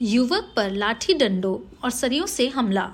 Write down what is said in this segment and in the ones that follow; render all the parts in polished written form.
युवक पर लाठी डंडों और सरियों से हमला।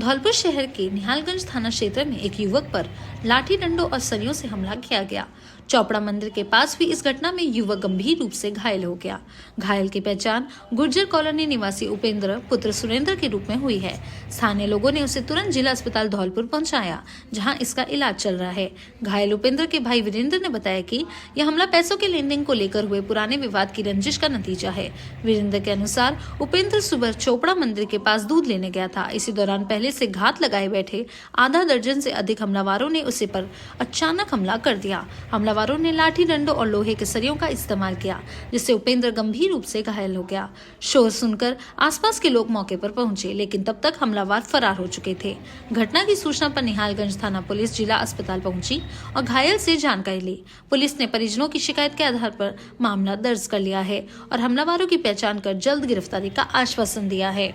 धौलपुर शहर के निहालगंज थाना क्षेत्र में एक युवक पर लाठी डंडों और सरियों से हमला किया गया। चौपड़ा मंदिर के पास हुई इस घटना में युवक गंभीर रूप से घायल हो गया। घायल की पहचान गुर्जर कॉलोनी निवासी उपेंद्र पुत्र सुरेंद्र के रूप में हुई है। स्थानीय लोगों ने उसे तुरंत जिला अस्पताल धौलपुर पहुंचाया, जहां इसका इलाज चल रहा है। घायल उपेंद्र के भाई वीरेंद्र ने बताया कि यह हमला पैसों के लेन देन को लेकर हुए पुराने विवाद की रंजिश का नतीजा है। वीरेंद्र के अनुसार उपेंद्र सुबह चौपड़ा मंदिर के पास दूध लेने गया था। इसी दौरान पहले से घात लगाए बैठे आधा दर्जन से अधिक हमलावरों ने उसे पर अचानक हमला कर दिया। हमलावरों ने लाठी डंडों और लोहे के सरियों का इस्तेमाल किया, जिससे उपेंद्र गंभीर रूप से घायल हो गया। शोर सुनकर आसपास के लोग मौके पर पहुंचे, लेकिन तब तक हमलावर फरार हो चुके थे। घटना की सूचना पर निहालगंज थाना पुलिस जिला अस्पताल पहुंची और घायल से जानकारी ली। पुलिस ने परिजनों की शिकायत के आधार पर मामला दर्ज कर लिया है और हमलावरों की पहचान कर जल्द गिरफ्तारी का आश्वासन दिया है।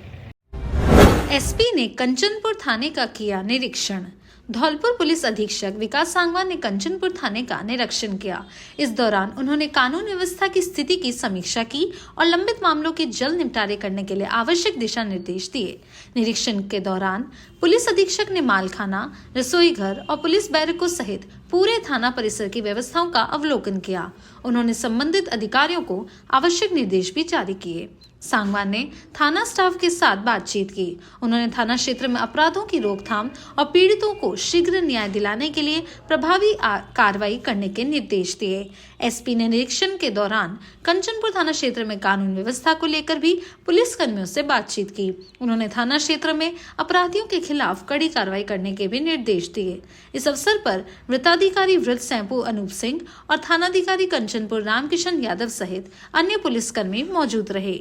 एसपी ने कंचनपुर थाने का किया निरीक्षण। धौलपुर पुलिस अधीक्षक विकास सांगवान ने कंचनपुर थाने का निरीक्षण किया। इस दौरान उन्होंने कानून व्यवस्था की स्थिति की समीक्षा की और लंबित मामलों के जल्द निपटारे करने के लिए आवश्यक दिशा निर्देश दिए। निरीक्षण के दौरान पुलिस अधीक्षक ने मालखाना, रसोई घर और पुलिस बैरकों सहित पूरे थाना परिसर की व्यवस्थाओं का अवलोकन किया। उन्होंने संबंधित अधिकारियों को आवश्यक निर्देश भी जारी किए। सांगवान ने थाना स्टाफ के साथ बातचीत की। उन्होंने थाना क्षेत्र में अपराधों की रोकथाम और पीड़ितों को शीघ्र न्याय दिलाने के लिए प्रभावी कार्रवाई करने के निर्देश दिए। एसपी ने निरीक्षण के दौरान कंचनपुर थाना क्षेत्र में कानून व्यवस्था को लेकर भी पुलिस कर्मियों से बातचीत की। उन्होंने थाना क्षेत्र में अपराधियों के खिलाफ कड़ी कार्रवाई करने के भी निर्देश दिए। इस अवसर पर वृत्ताधिकारी वृत्त सैंपू अनूप सिंह और थानाधिकारी कंचनपुर रामकिशन यादव सहित अन्य पुलिसकर्मी मौजूद रहे।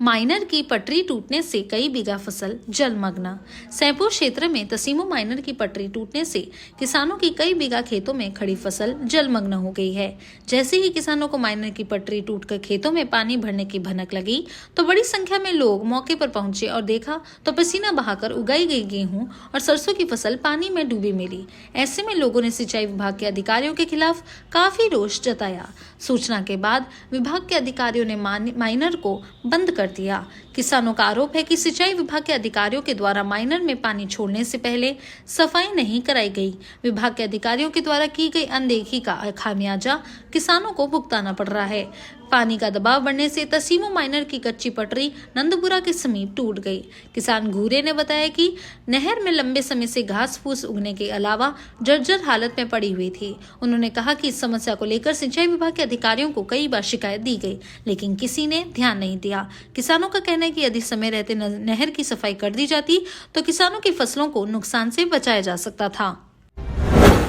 माइनर की पटरी टूटने से कई बीघा फसल जलमग्न। सैंपू क्षेत्र में तसीमो माइनर की पटरी टूटने से किसानों की कई बीघा खेतों में खड़ी फसल जलमग्न हो गई है। जैसे ही किसानों को माइनर की पटरी टूटकर खेतों में पानी भरने की भनक लगी, तो बड़ी संख्या में लोग मौके पर पहुंचे और देखा तो पसीना बहाकर उगाई गई गेहूं और सरसों की फसल पानी में डूबी मिली। ऐसे में लोगों ने सिंचाई विभाग के अधिकारियों के खिलाफ काफी रोष जताया। सूचना के बाद विभाग के अधिकारियों ने माइनर को बंद कर दिया। किसानों का आरोप है कि सिंचाई विभाग के अधिकारियों के द्वारा माइनर में पानी छोड़ने से पहले सफाई नहीं कराई गई। विभाग के अधिकारियों के द्वारा की गई अनदेखी का खामियाजा किसानों को भुगताना पड़ रहा है। पानी का दबाव बढ़ने से तसीमो माइनर की कच्ची पटरी नंदपुरा के समीप टूट गई। किसान घूरे ने बताया कि नहर में लंबे समय से घास फूस उगने के अलावा जर्जर हालत में पड़ी हुई थी। उन्होंने कहा कि इस समस्या को लेकर सिंचाई विभाग के अधिकारियों को कई बार शिकायत दी गई, लेकिन किसी ने ध्यान नहीं दिया। किसानों का कहना है कि यदि समय रहते नहर की सफाई कर दी जाती तो किसानों की फसलों को नुकसान से बचाया जा सकता था।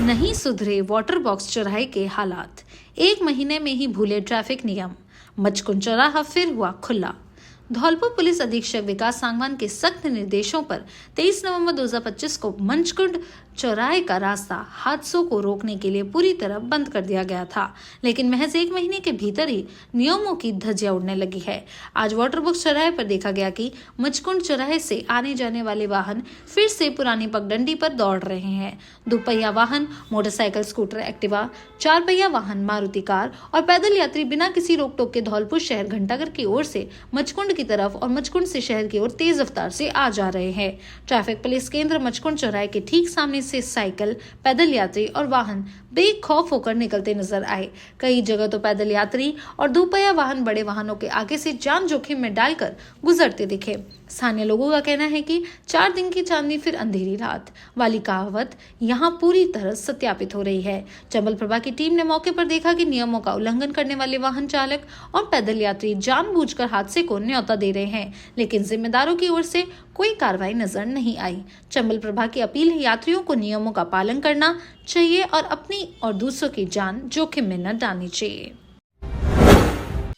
नहीं सुधरे वाटर बॉक्स चौराहे के हालात। 1 महीने में ही भूले ट्रैफिक नियम। मचकुंड चौराहा फिर हुआ खुला। धौलपुर पुलिस अधीक्षक विकास सांगवान के सख्त निर्देशों पर 23 नवंबर 2025 को मंचकुंड चौराहे का रास्ता हादसों को रोकने के लिए पूरी तरह बंद कर दिया गया था, लेकिन महज 1 महीने के भीतर ही नियमों की धज्जियां उड़ने लगी है। आज वाटर बॉक्स चौराहे पर देखा गया कि मचकुंड चौराहे से आने जाने वाले वाहन फिर से पुरानी पगडंडी पर दौड़ रहे हैं। 2 पहिया वाहन, मोटरसाइकिल, स्कूटर, एक्टिवा, 4 पहिया वाहन, मारुति कार और पैदल यात्री बिना किसी रोक टोक के धौलपुर शहर घंटाघर की ओर से मचकुंड की तरफ और मचकुंड से शहर की ओर तेज रफ्तार से आ जा रहे हैं। ट्रैफिक पुलिस केंद्र मचकुंड चौराहे के ठीक सामने से साइकिल, पैदल यात्री और वाहन बेखौफ होकर निकलते नजर आए। कई जगह तो पैदल यात्री और 2 पहिया वाहन बड़े वाहनों के आगे से जान जोखिम में डालकर गुजरते दिखे। स्थानीय लोगों का कहना है कि 4 दिन की चांदनी फिर अंधेरी रात वाली कहावत यहाँ पूरी तरह सत्यापित हो रही है। चंबल प्रभा की टीम ने मौके पर देखा कि नियमों का उल्लंघन करने वाले वाहन चालक और पैदल यात्री जानबूझकर हादसे को न्योता दे रहे हैं, लेकिन जिम्मेदारों की ओर से कोई कार्रवाई नजर नहीं आई। चंबल प्रभा की अपील है यात्रियों को नियमों का पालन करना चाहिए और अपनी और दूसरों की जान जोखिम में न डालनी चाहिए।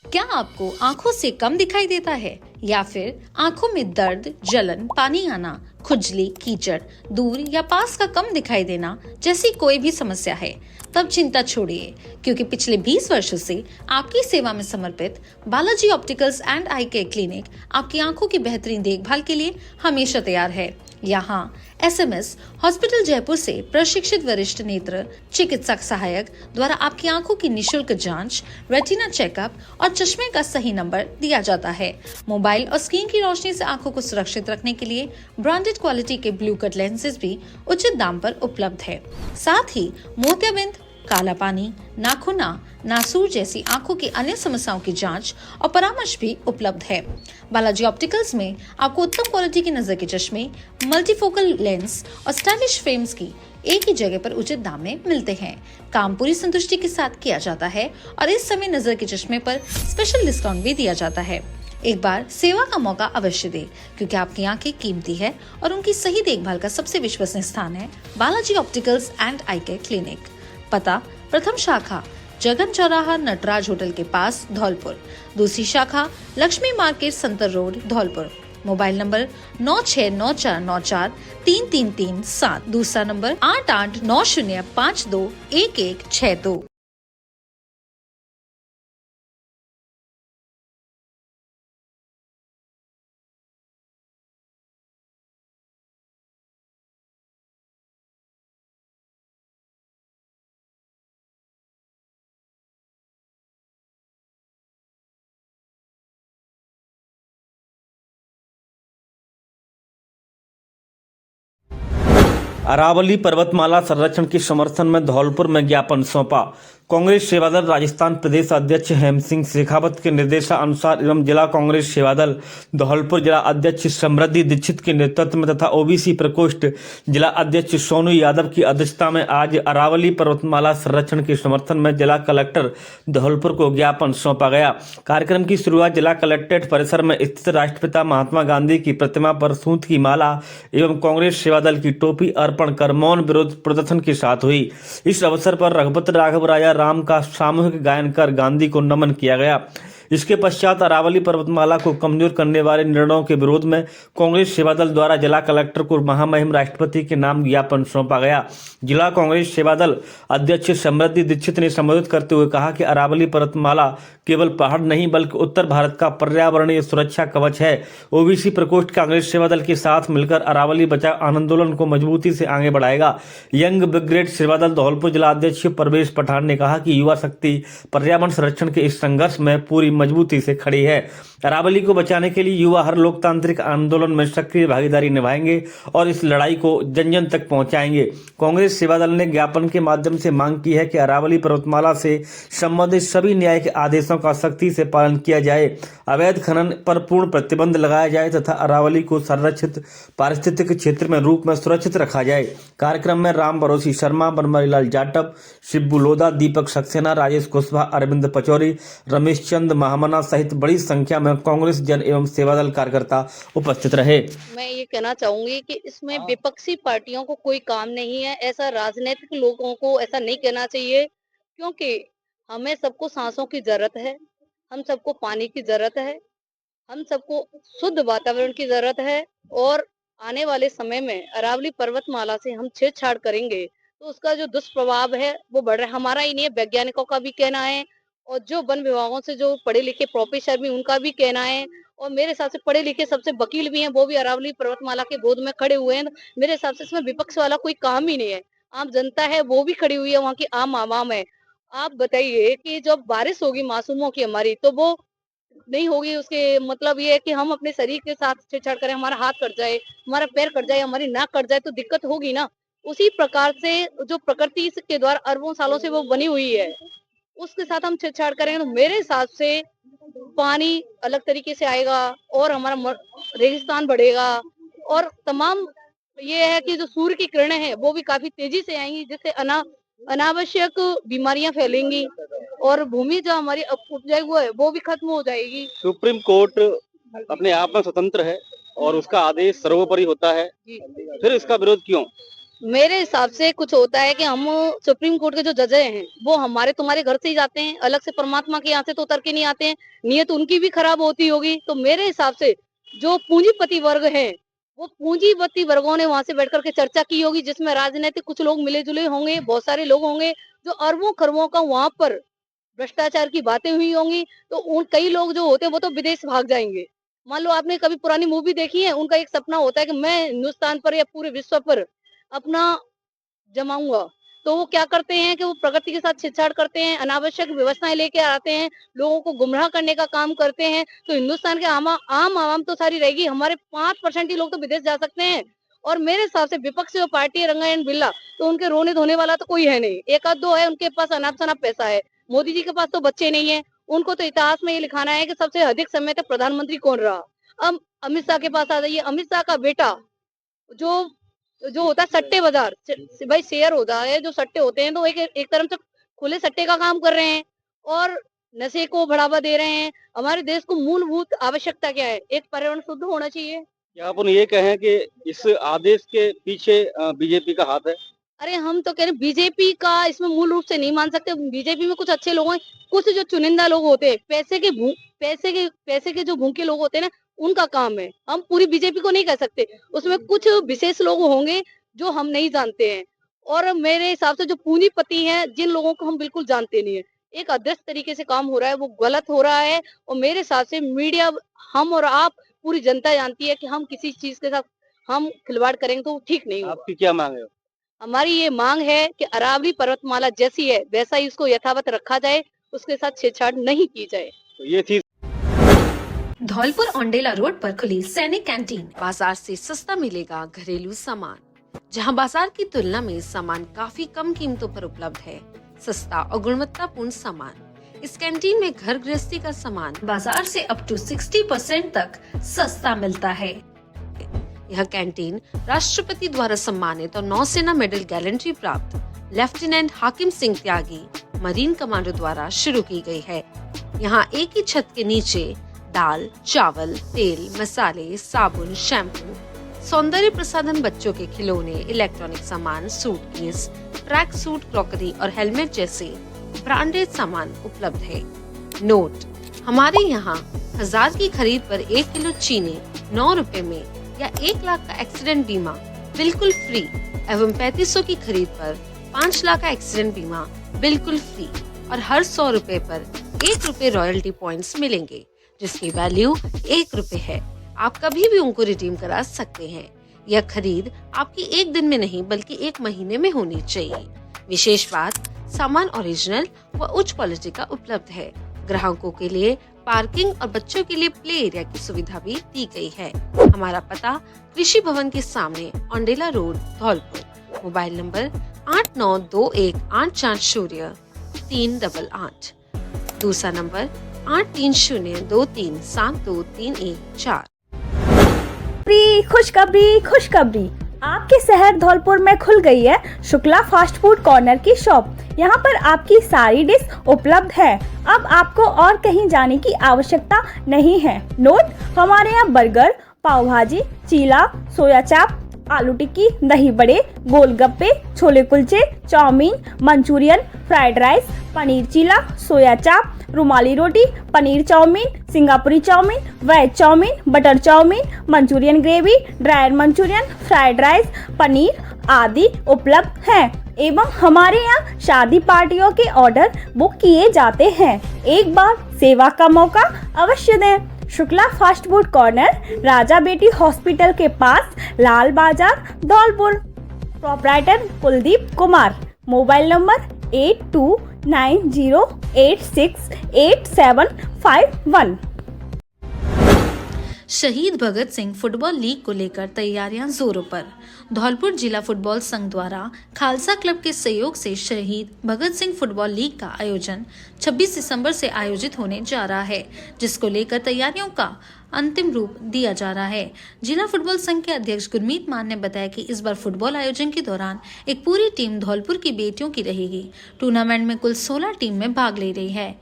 क्या आपको आंखों से कम दिखाई देता है या फिर आंखों में दर्द, जलन, पानी आना, खुजली, कीचड़, दूर या पास का कम दिखाई देना जैसी कोई भी समस्या है, तब चिंता छोड़िए, क्योंकि पिछले 20 वर्षों से आपकी सेवा में समर्पित Balaji opticals and I care clinic आपकी आंखों की बेहतरीन देखभाल के लिए हमेशा तैयार है। यहाँ एसएमएस हॉस्पिटल जयपुर से प्रशिक्षित वरिष्ठ नेत्र चिकित्सक सहायक द्वारा आपकी आंखों की निशुल्क जांच, रेटिना चेकअप और चश्मे का सही नंबर दिया जाता है। मोबाइल और स्क्रीन की रोशनी से आंखों को सुरक्षित रखने के लिए ब्रांडेड क्वालिटी के ब्लू कट लेंसेज भी उचित दाम पर उपलब्ध है। साथ ही मोतियाबिंद, काला पानी, नाखूना, नासूर जैसी आंखों की अन्य समस्याओं की जांच और परामर्श भी उपलब्ध है। बालाजी ऑप्टिकल्स में आपको उत्तम क्वालिटी के नजर के चश्मे, मल्टीफोकल लेंस और स्टाइलिश फ्रेम्स की एक ही जगह पर उचित दाम में मिलते हैं। काम पूरी संतुष्टि के साथ किया जाता है और इस समय नजर के चश्मे पर स्पेशल डिस्काउंट भी दिया जाता है। एक बार सेवा का मौका अवश्य दे, क्योंकि आपकी आंखें कीमती है और उनकी सही देखभाल का सबसे विश्वसनीय स्थान है Balaji opticals and I care clinic. पता प्रथम शाखा जगन चौराहा नटराज होटल के पास धौलपुर, दूसरी शाखा Lakshmi market Santar road Dholpur. Mobile number 9694943337, दूसरा नंबर 8890521162। अरावली पर्वतमाला संरक्षण के समर्थन में धौलपुर में ज्ञापन सौंपा। कांग्रेस सेवादल राजस्थान प्रदेश अध्यक्ष हेम सिंह शेखावत के निर्देशानुसार एवं जिला कांग्रेस सेवादल धौलपुर जिला अध्यक्ष समृद्धि दीक्षित के नेतृत्व में तथा ओबीसी प्रकोष्ठ जिला अध्यक्ष सोनू यादव की अध्यक्षता में आज अरावली पर्वतमाला संरक्षण के समर्थन में जिला कलेक्टर धौलपुर को ज्ञापन सौंपा गया। कार्यक्रम की शुरुआत जिला कलेक्ट्रेट परिसर में स्थित राष्ट्रपिता महात्मा गांधी की प्रतिमा पर सूत की माला एवं कांग्रेस सेवादल की टोपी अर्पण कर मौन विरोध प्रदर्शन के साथ हुई। इस अवसर पर रघुपत राघव राजा राम का सामूहिक गायन कर गांधी को नमन किया गया। इसके पश्चात अरावली पर्वतमाला को कमजोर करने वाले निर्णयों के विरोध में कांग्रेस सेवादल द्वारा जिला कलेक्टर को महामहिम राष्ट्रपति के नाम ज्ञापन सौंपा गया। जिला कांग्रेस सेवादल अध्यक्ष समृद्धि दीक्षित ने संबोधित करते हुए कहा कि अरावली पर्वतमाला केवल पहाड़ नहीं बल्कि उत्तर भारत का पर्यावरणीय सुरक्षा कवच है। ओबीसी प्रकोष्ठ कांग्रेस सेवादल के साथ मिलकर अरावली बचाओ आंदोलन को मजबूती से आगे बढ़ाएगा। यंग ब्रिगेड सेवादल धौलपुर जिला अध्यक्ष परवेश पठान ने कहा कि युवा शक्ति पर्यावरण संरक्षण के इस संघर्ष में पूरी मजबूती से खड़ी है। अरावली को बचाने के लिए युवा हर लोकतांत्रिक आंदोलन में सक्रिय भागीदारी निभाएंगे और इस लड़ाई को जन जन तक पहुंचाएंगे। कांग्रेस सेवादल ने ज्ञापन के माध्यम से मांग की है कि अरावली पर्वतमाला से संबंधित सभी न्याय के आदेशों का सख्ती से पालन किया जाए, अवैध खनन पर पूर्ण प्रतिबंध लगाया जाए तथा अरावली को संरक्षित पारिस्थितिक क्षेत्र में रूप में सुरक्षित रखा जाए। कार्यक्रम में राम भरोसी शर्मा, बनवारीलाल जाटव, शिब्बू लोधा, दीपक सक्सेना, राजेश कुशवाहा, अरविंद पचौरी, रमेश चंद महामना सहित बड़ी संख्या में कांग्रेस जन एवं सेवादल कार्यकर्ता उपस्थित रहे। मैं ये कहना चाहूंगी कि इसमें विपक्षी पार्टियों को कोई काम नहीं है। ऐसा राजनीतिक लोगों को ऐसा नहीं कहना चाहिए, क्योंकि हमें सबको सांसों की जरूरत है, हम सबको पानी की जरूरत है, हम सबको शुद्ध वातावरण की जरूरत है। और आने वाले समय में अरावली पर्वतमाला से हम छेड़छाड़ करेंगे तो उसका जो दुष्प्रभाव है वो बढ़ रहा है। हमारा ही नहीं है, वैज्ञानिकों का भी कहना है और जो वन विभागों से जो पढ़े लिखे प्रोफेसर भी उनका भी कहना है। और मेरे हिसाब से पढ़े लिखे सबसे वकील भी हैं, वो भी अरावली पर्वतमाला के गोद में खड़े हुए हैं। मेरे हिसाब से इसमें विपक्ष वाला कोई काम ही नहीं है। आम जनता है वो भी खड़ी हुई है, वहाँ की आम आवाम है। आप बताइए कि जब बारिश होगी मासूमों की हमारी, तो वो नहीं होगी, उसके मतलब ये है कि हम अपने शरीर के साथ छेड़छाड़ करें, हमारा हाथ कट जाए, हमारा पैर कट जाए, हमारी नाक कट जाए तो दिक्कत होगी ना। उसी प्रकार से जो प्रकृति के द्वारा अरबों सालों से वो बनी हुई है, उसके साथ हम छेड़छाड़ करेंगे तो मेरे हिसाब से पानी अलग तरीके से आएगा और हमारा रेगिस्तान बढ़ेगा। और तमाम ये है कि जो सूर्य की किरणें हैं वो भी काफी तेजी से आएंगी, जिससे अनावश्यक बीमारियां फैलेंगी और भूमि जो हमारी उपजाऊ हुआ है वो भी खत्म हो जाएगी। सुप्रीम कोर्ट अपने आप में स्वतंत्र है और उसका आदेश सर्वोपरि होता है, फिर इसका विरोध क्यों? मेरे हिसाब से कुछ होता है कि हम सुप्रीम कोर्ट के जो जज हैं वो हमारे तुम्हारे घर से ही जाते हैं, अलग से परमात्मा के यहाँ से तो उतर के नहीं आते हैं। नीयत उनकी भी खराब होती होगी। तो मेरे हिसाब से जो पूंजीपति वर्ग है वो पूंजीपति वर्गों ने वहां से बैठ करके चर्चा की होगी, जिसमें राजनीतिक कुछ लोग मिले जुले होंगे, बहुत सारे लोग होंगे जो अरबों खरबों का वहां पर भ्रष्टाचार की बातें हुई होंगी। तो उन कई लोग जो होते हैं वो तो विदेश भाग जाएंगे। मान लो आपने कभी पुरानी मूवी देखी है, उनका एक सपना होता है कि मैं हिंदुस्तान पर या पूरे विश्व पर अपना जमाऊंगा। तो वो क्या करते हैं कि वो प्रगति के साथ छेड़छाड़ करते हैं, अनावश्यक व्यवस्थाएं लेके आते हैं, लोगों को गुमराह करने का काम करते हैं। तो हिंदुस्तान के आम आवाम तो सारी रहेगी, हमारे 5% ही लोग तो विदेश जा सकते हैं। और मेरे हिसाब से विपक्ष जो पार्टी है रंगायण बिल्ला, तो उनके रोने धोने वाला तो कोई है नहीं। एक आध दो है, उनके पास अनाप शनाप पैसा है। मोदी जी के पास तो बच्चे नहीं है। उनको तो इतिहास में ये लिखाना है कि सबसे अधिक समय तक प्रधानमंत्री कौन रहा। अब अमित शाह के पास आ जाइए, अमित शाह का बेटा जो जो होता है सट्टे बाजार, भाई शेयर होता है, जो सट्टे होते हैं तो एक तरफ से खुले सट्टे का काम कर रहे हैं और नशे को बढ़ावा दे रहे हैं। हमारे देश को मूलभूत आवश्यकता क्या है? एक पर्यावरण शुद्ध होना चाहिए। क्या अपन ये कहें कि इस आदेश के पीछे बीजेपी का हाथ है? अरे हम तो कह रहे बीजेपी का इसमें मूल रूप से नहीं मान सकते। बीजेपी में कुछ अच्छे लोग हैं, कुछ जो चुनिंदा लोग होते हैं, पैसे के जो भूखे लोग होते हैं ना, उनका काम है। हम पूरी बीजेपी को नहीं कह सकते, उसमें कुछ विशेष लोग होंगे जो हम नहीं जानते हैं। और मेरे हिसाब से जो पूंजीपति हैं, जिन लोगों को हम बिल्कुल जानते नहीं है, एक अदृश्य तरीके से काम हो रहा है, वो गलत हो रहा है। और मेरे हिसाब से मीडिया, हम और आप, पूरी जनता जानती है कि हम किसी चीज के साथ हम खिलवाड़ करेंगे तो वो ठीक नहीं होगा। आपकी क्या मांग है? हमारी ये मांग है कि अरावली पर्वतमाला जैसी है वैसा ही उसको यथावत रखा जाए, उसके साथ छेड़छाड़ नहीं की जाए। तो ये थी धौलपुर औंडेला रोड पर खुली सैनिक कैंटीन। बाजार से सस्ता मिलेगा घरेलू सामान, जहां बाजार की तुलना में सामान काफी कम कीमतों पर उपलब्ध है। सस्ता और गुणवत्तापूर्ण सामान। इस कैंटीन में घर गृहस्थी का सामान बाजार से अप टू 60% तक सस्ता मिलता है। यह कैंटीन राष्ट्रपति द्वारा सम्मानित और नौसेना मेडल गैलेंट्री प्राप्त लेफ्टिनेंट हाकिम सिंह त्यागी मरीन कमांडो द्वारा शुरू की गई है। यहाँ एक ही छत के नीचे दाल, चावल, तेल, मसाले, साबुन, शैम्पू, सौंदर्य प्रसाधन, बच्चों के खिलौने, इलेक्ट्रॉनिक सामान, सूटकेस, ट्रैक सूट, क्रॉकरी और हेलमेट जैसे ब्रांडेड सामान उपलब्ध है। नोट: हमारे यहाँ 1000 की खरीद पर 1 किलो चीनी 9 रुपए में या 1 लाख का एक्सीडेंट बीमा बिल्कुल फ्री एवं 3500 की खरीद पर 5 लाख का एक्सीडेंट बीमा बिल्कुल फ्री और हर 100 रुपए पर 1 रुपए रॉयल्टी पॉइंट्स मिलेंगे, जिसकी वैल्यू 1 रुपए है। आप कभी भी उनको रिडीम करा सकते हैं। यह खरीद आपकी 1 दिन में नहीं बल्कि 1 महीने में होनी चाहिए। विशेष बात, सामान ओरिजिनल व उच्च क्वालिटी का उपलब्ध है। ग्राहकों के लिए पार्किंग और बच्चों के लिए प्ले एरिया की सुविधा भी दी गई है। हमारा पता कृषि भवन के सामने, Aundela road, Dholpur. Mobile number 8928403888। दूसरा नंबर 8302372314। खुशखबरी खुशखबरी, आपके शहर धौलपुर में खुल गई है शुक्ला फास्ट फूड कॉर्नर की शॉप। यहाँ पर आपकी सारी डिश उपलब्ध है। अब आपको और कहीं जाने की आवश्यकता नहीं है। नोट: हमारे यहाँ बर्गर, पाव भाजी, चीला, सोया चाप, आलू tikki, dahi bade, golgappe, chhole kulche, chow mein, Manchurian, fried rice, paneer chilla, soya chaap, rumali roti, paneer chow mein, Singapuri chow mein, veg chow mein, butter chow mein, Manchurian gravy, dry Manchurian, fried rice, paneer आदि उपलब्ध हैं। एवं हमारे यहाँ शादी पार्टियों के ऑर्डर बुक किए जाते हैं। एक बार सेवा का मौका अवश्य दें। शुक्ला फास्ट फूड कॉर्नर, राजा बेटी हॉस्पिटल के पास, लाल बाजार, Dholpur. Proprietor Kuldeep Kumar. Mobile number 8290868751। शहीद भगत सिंह फुटबॉल लीग को लेकर तैयारियां जोरों पर। धौलपुर जिला फुटबॉल संघ द्वारा खालसा क्लब के सहयोग से शहीद भगत सिंह फुटबॉल लीग का आयोजन 26 दिसंबर से आयोजित होने जा रहा है, जिसको लेकर तैयारियों का अंतिम रूप दिया जा रहा है। जिला फुटबॉल संघ के अध्यक्ष गुरमीत मान ने बताया कि इस बार फुटबॉल आयोजन के दौरान एक पूरी टीम धौलपुर की बेटियों की रहेगी। टूर्नामेंट में कुल 16 टीम में भाग ले रही है।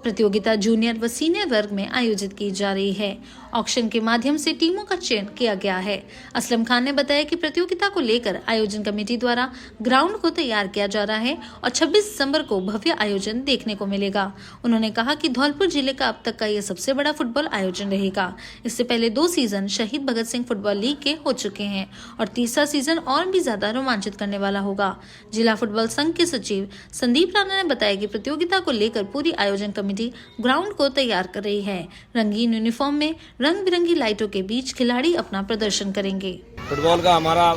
प्रतियोगिता जूनियर व सीनियर वर्ग में आयोजित की जा रही है। ऑक्शन के माध्यम से टीमों का चयन किया गया है। असलम खान ने बताया कि प्रतियोगिता को लेकर आयोजन कमेटी द्वारा ग्राउंड को तैयार किया जा रहा है और 26 दिसंबर को भव्य आयोजन देखने को मिलेगा। उन्होंने कहा कि धौलपुर जिले का अब तक का यह सबसे बड़ा फुटबॉल आयोजन रहेगा। इससे पहले 2 सीजन शहीद भगत सिंह फुटबॉल लीग के हो चुके हैं और तीसरा सीजन और भी ज्यादा रोमांचित करने वाला होगा। जिला फुटबॉल संघ के सचिव संदीप राणा ने बताया कि प्रतियोगिता को लेकर पूरी आयोजन कमेटी ग्राउंड को तैयार कर रही है। रंगीन यूनिफॉर्म में रंग बिरंगी लाइटों के बीच खिलाड़ी अपना प्रदर्शन करेंगे। फुटबॉल का हमारा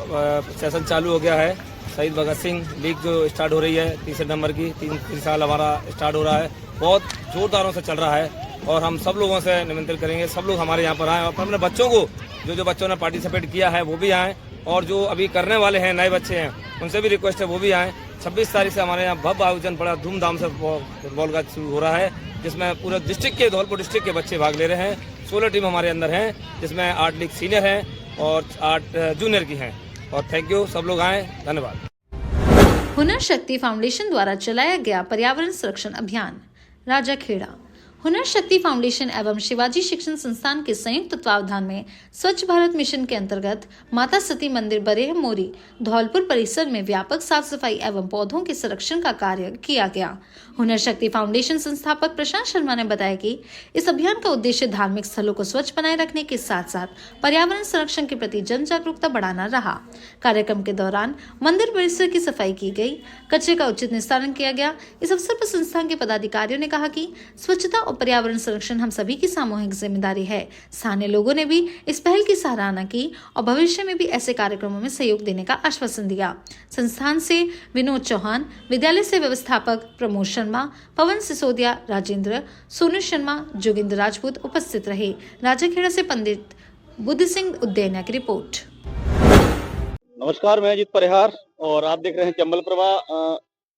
सेशन चालू हो गया है। शहीद भगत सिंह लीग जो स्टार्ट हो रही है 3 नंबर की 3 साल हमारा स्टार्ट हो रहा है, बहुत जोरदारों से चल रहा है और हम सब लोगों से निमंत्रित करेंगे, सब लोग हमारे यहाँ पर आए और अपने बच्चों को जो बच्चों ने पार्टिसिपेट किया है वो भी आए और जो अभी करने वाले हैं नए बच्चे हैं उनसे भी रिक्वेस्ट है वो भी आए। 26 तारीख से हमारे यहाँ भव्य आयोजन बड़ा धूमधाम से फुटबॉल का शुरू हो रहा है, जिसमें पूरे डिस्ट्रिक्ट के धौलपुर डिस्ट्रिक्ट के बच्चे भाग ले रहे हैं। 16 टीम हमारे अंदर हैं, जिसमें 8 लीग सीनियर हैं और 8 जूनियर की हैं। और थैंक यू, सब लोग आए, धन्यवाद। हुनर शक्ति फाउंडेशन द्वारा चलाया गया पर्यावरण संरक्षण अभियान। राजाखेड़ा हुनर शक्ति फाउंडेशन एवं शिवाजी शिक्षण संस्थान के संयुक्त तत्वावधान में स्वच्छ भारत मिशन के अंतर्गत माता सती मंदिर बरेह मोरी धौलपुर परिसर में व्यापक साफ सफाई एवं पौधों के संरक्षण का कार्य किया गया। हुनर शक्ति फाउंडेशन संस्थापक प्रशांत शर्मा ने बताया कि इस अभियान का उद्देश्य धार्मिक स्थलों को स्वच्छ बनाए रखने के साथ साथ पर्यावरण संरक्षण के प्रति जन जागरूकता बढ़ाना रहा। कार्यक्रम के दौरान मंदिर परिसर की सफाई की गई, कचरे का उचित निस्तारण किया गया। इस अवसर पर संस्थान के पदाधिकारियों ने कहा कि स्वच्छता और पर्यावरण संरक्षण हम सभी की सामूहिक जिम्मेदारी है। स्थानीय लोगों ने भी इस पहल की सराहना की और भविष्य में भी ऐसे कार्यक्रमों में सहयोग देने का आश्वासन दिया। संस्थान से विनोद चौहान, विद्यालय से व्यवस्थापक प्रमोद शर्मा, पवन सिसोदिया, राजेंद्र, सोनू शर्मा, जोगिंद्र राजपूत उपस्थित रहे। राजाखेड़ा से पंडित बुद्ध सिंह उद्दैनिया की रिपोर्ट। नमस्कार, मैं अजीत परिहार और आप देख रहे हैं चंबल प्रभा।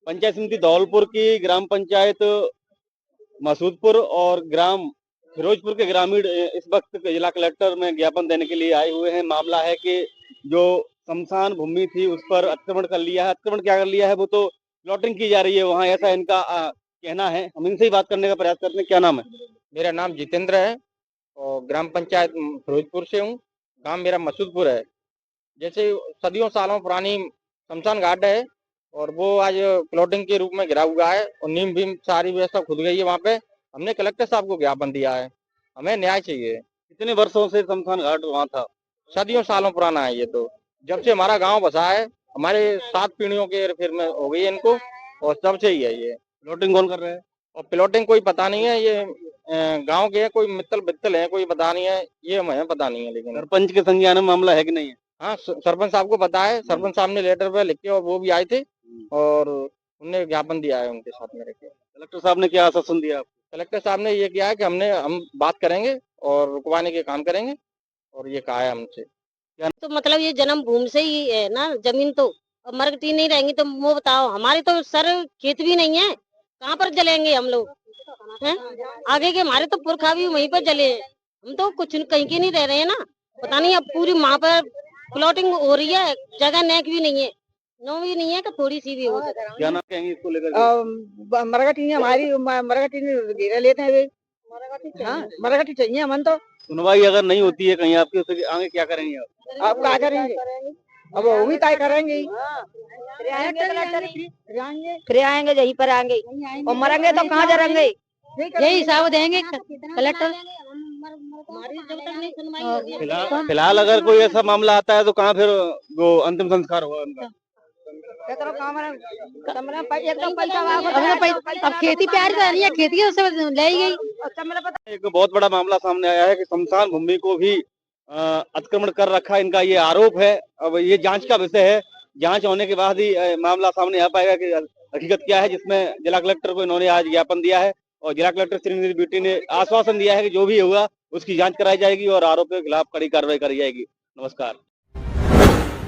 पंचायत समिति धौलपुर की ग्राम पंचायत मसूदपुर और ग्राम फिरोजपुर के ग्रामीण इस वक्त जिला कलेक्टर में ज्ञापन देने के लिए आए हुए हैं। मामला है कि जो शमशान भूमि थी उस पर अतिक्रमण कर लिया है। अतिक्रमण क्या कर लिया है, वो तो प्लॉटिंग की जा रही है वहाँ, ऐसा इनका कहना है। हम इनसे ही बात करने का प्रयास करते हैं। क्या नाम है? मेरा नाम जितेंद्र है और ग्राम पंचायत फिरोजपुर से हूँ। गांव मेरा मसूदपुर है। जैसे सदियों सालों पुरानी शमशान घाट है और वो आज प्लॉटिंग के रूप में घिरा हुआ है और नीम भीम सारी व्यवस्था खुद गई है। वहाँ पे हमने कलेक्टर साहब को ज्ञापन दिया है, हमें न्याय चाहिए। कितने वर्षों से शमशान घाट वहाँ था? सदियों सालों पुराना है ये तो, जब से हमारा गांव बसा है, हमारे 7 पीढ़ियों के फिर में हो गई इनको और तब से ही है ये। प्लॉटिंग कौन कर रहा है? और प्लॉटिंग कोई पता नहीं है, ये गाँव के है, कोई मित्तल बित्तल है, कोई पता नहीं है, ये हमें पता नहीं है। लेकिन सरपंच के संज्ञान में मामला है कि नहीं है? हाँ, सरपंच साहब को पता है। सरपंच साहब ने लेटर पे लिख के और वो भी आए थे और उन्हें ज्ञापन दिया है उनके साथ में रख के। कलेक्टर साहब ने क्या आश्वासन दिया आपको? कलेक्टर साहब ने ये किया है कि हम बात करेंगे और रुकवाने के काम करेंगे और ये कहा है हमसे। तो मतलब ये जन्म भूमि से ही है ना जमीन, तो अब मरकटी नहीं रहेंगी तो वो बताओ, हमारे तो सर खेत भी नहीं है, कहाँ पर जलेंगे हम लोग हैं? आगे के हमारे तो पुरखा भी वहीं पर जले, हम तो कुछ कहीं के नहीं रह रहे हैं ना। पता नहीं अब पूरी वहाँ पर प्लॉटिंग हो रही है, जगह नेक भी नहीं है, नो भी नहीं है कि थोड़ी सी भी हो। क्या नाम कहेंगे इसको लेकर? मरकटी हमारी मरकटी घेरा लेते हैं वे। हाँ, मरकटी चाहिए हमन तो। सुनवाई अगर नहीं होती है कहीं आपकी, उसके आगे क्या करेंगे आप? आप क्या करेंगे? अब वो भी तय करेंगे, फिर आएंगे यहीं पर आएंगे और मरेंगे तो कहाँ जाएंगे, यही हिसाब देंगे कलेक्टर। फिलहाल अगर कोई ऐसा मामला आता है तो कहाँ फिर वो अंतिम संस्कार होगा उनका? अब खेती प्यार कर रही है, खेती ले गई। एक बहुत बड़ा मामला सामने आया है कि शमशान भूमि को भी अतिक्रमण कर रखा, इनका ये आरोप है। अब ये जांच का विषय है, जांच होने के बाद ही मामला सामने आ पाएगा कि हकीकत क्या है, जिसमें जिला कलेक्टर को इन्होंने आज ज्ञापन दिया है और जिला कलेक्टर श्रीमती ब्यूटी ने आश्वासन दिया है कि जो भी होगा उसकी जांच कराई जाएगी और आरोपियों के खिलाफ कड़ी कार्रवाई करी जाएगी। नमस्कार।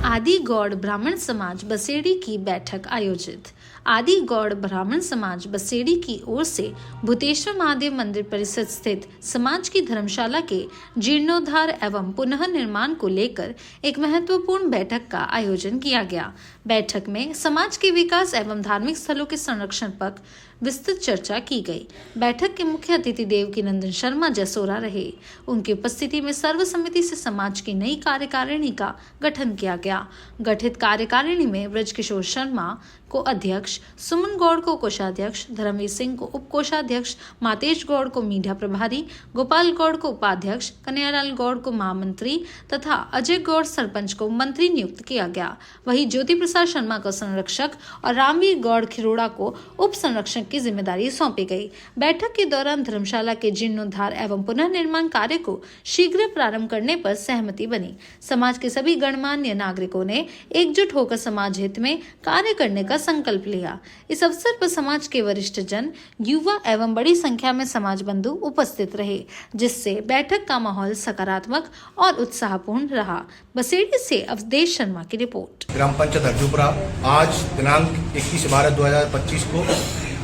आदि गौड़ ब्राह्मण समाज बसेड़ी की बैठक आयोजित। आदि गौड़ ब्राह्मण समाज बसेड़ी की ओर से भूतेश्वर महादेव मंदिर परिसर स्थित समाज की धर्मशाला के जीर्णोद्धार एवं पुनः निर्माण को लेकर एक महत्वपूर्ण बैठक का आयोजन किया गया। बैठक में समाज के विकास एवं धार्मिक स्थलों के संरक्षण पर विस्तृत चर्चा की गई। बैठक के मुख्य अतिथि देवकी नंदन शर्मा जसोरा रहे। उनकी उपस्थिति में सर्वसम्मति से समाज की नई कार्यकारिणी का गठन किया गया। गठित कार्यकारिणी में ब्रजकिशोर शर्मा को अध्यक्ष, सुमन गौड़ को कोषाध्यक्ष, धर्मवीर सिंह को उप कोषाध्यक्ष, मातेश गौड़ को मीडिया प्रभारी, गोपाल गौड़ को उपाध्यक्ष, कन्हैयालाल गौड़ को महामंत्री तथा अजय गौड़ सरपंच को मंत्री नियुक्त किया गया। वहीं ज्योति प्रसाद शर्मा को संरक्षक और रामवीर गौड़ खिरोड़ा को उप संरक्षक की जिम्मेदारी सौंपी गई। बैठक के दौरान धर्मशाला के जीर्णोद्धार एवं पुनर्निर्माण कार्य को शीघ्र प्रारंभ करने पर सहमति बनी। समाज के सभी गणमान्य नागरिकों ने एकजुट होकर समाज हित में कार्य करने का संकल्प लिया। इस अवसर पर समाज के वरिष्ठ जन, युवा एवं बड़ी संख्या में समाज बंधु उपस्थित रहे, जिससे बैठक का माहौल सकारात्मक और उत्साहपूर्ण रहा। बसेड़ी से अवधेश शर्मा की रिपोर्ट। ग्राम पंचायत हरजूपुरा आज दिनांक 21/12/2025 को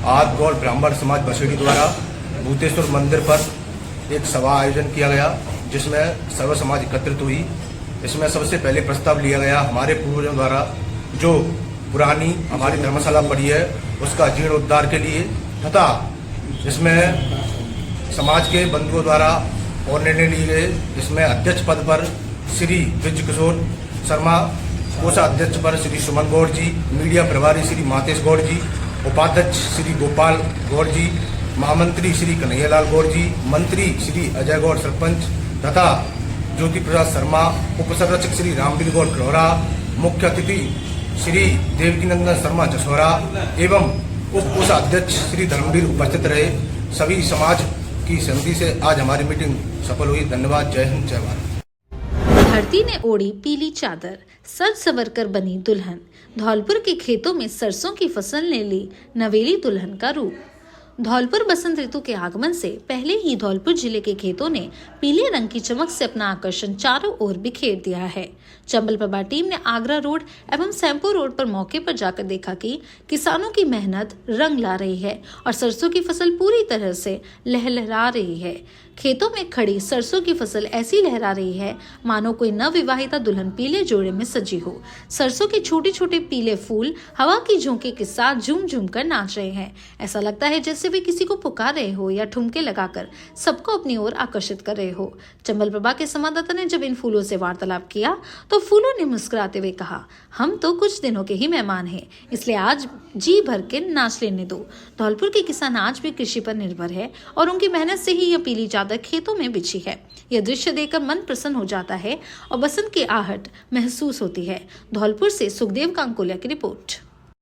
आद गौड़ ब्राह्मण समाज बसेड़ी द्वारा भूतेश्वर मंदिर पर एक सभा आयोजन किया गया, जिसमें सर्व समाज एकत्रित हुई। इसमें सबसे पहले प्रस्ताव लिया गया हमारे पूर्वजों द्वारा जो पुरानी हमारी धर्मशाला पड़ी है उसका जीर्णोद्धार के लिए, तथा इसमें समाज के बंधुओं द्वारा और निर्णय लिए गए। इसमें अध्यक्ष पद पर श्री ब्रजकिशोर शर्मा, कोषाध्यक्ष पर श्री सुमन गौड़ जी, मीडिया प्रभारी श्री मातेश गौड़ जी, उपाध्यक्ष श्री गोपाल गौड़ जी, महामंत्री श्री कन्हैयालाल गौड़ जी, मंत्री श्री अजय गौड़ सरपंच तथा ज्योति प्रसाद शर्मा, उप संरक्षक श्री रामवीर गौड़ खिरोड़ा, मुख्य अतिथि श्री देवकी नंदन शर्मा जसोरा एवं उप कोषाध्यक्ष श्री धर्मवीर उपस्थित रहे। सभी समाज की सहमति से आज हमारी मीटिंग सफल हुई। धन्यवाद। जय हिंद, जय भारत। धरती ने ओढ़ी पीली चादर, सज संवर कर बनी दुल्हन। धौलपुर के खेतों में सरसों की फसल ने ली नवेली दुल्हन का रूप। धौलपुर बसंत ऋतु के आगमन से पहले ही धौलपुर जिले के खेतों ने पीले रंग की चमक से अपना आकर्षण चारों ओर बिखेर दिया है। चंबल प्रभा टीम ने आगरा रोड एवं सैमपुर रोड पर मौके पर जाकर देखा कि किसानों की मेहनत रंग ला रही है और सरसों की फसल पूरी तरह से लहलहा रही है। खेतों में खड़ी सरसों की फसल ऐसी लहरा रही है मानो कोई नवविवाहिता दुल्हन पीले जोड़े में सजी हो। सरसों के छोटे छोटे पीले फूल हवा की झोंके के साथ झूम झूम कर नाच रहे हैं। ऐसा लगता है जैसे वे किसी को पुकार रहे हो या ठुमके लगाकर सबको अपनी ओर आकर्षित कर रहे हो। चंबल प्रभा के संवाददाता ने जब इन फूलों से वार्तालाप किया तो फूलों ने मुस्कुराते हुए कहा, हम तो कुछ दिनों के ही मेहमान हैं, इसलिए आज जी भर के नाच लेने दो। धौलपुर के किसान आज भी कृषि पर निर्भर है और उनकी मेहनत से ही यह पीली चादर खेतों में बिछी है। यह दृश्य देखकर मन प्रसन्न हो जाता है और बसंत की आहट महसूस होती है। धौलपुर से सुखदेव कांकोलिया की रिपोर्ट।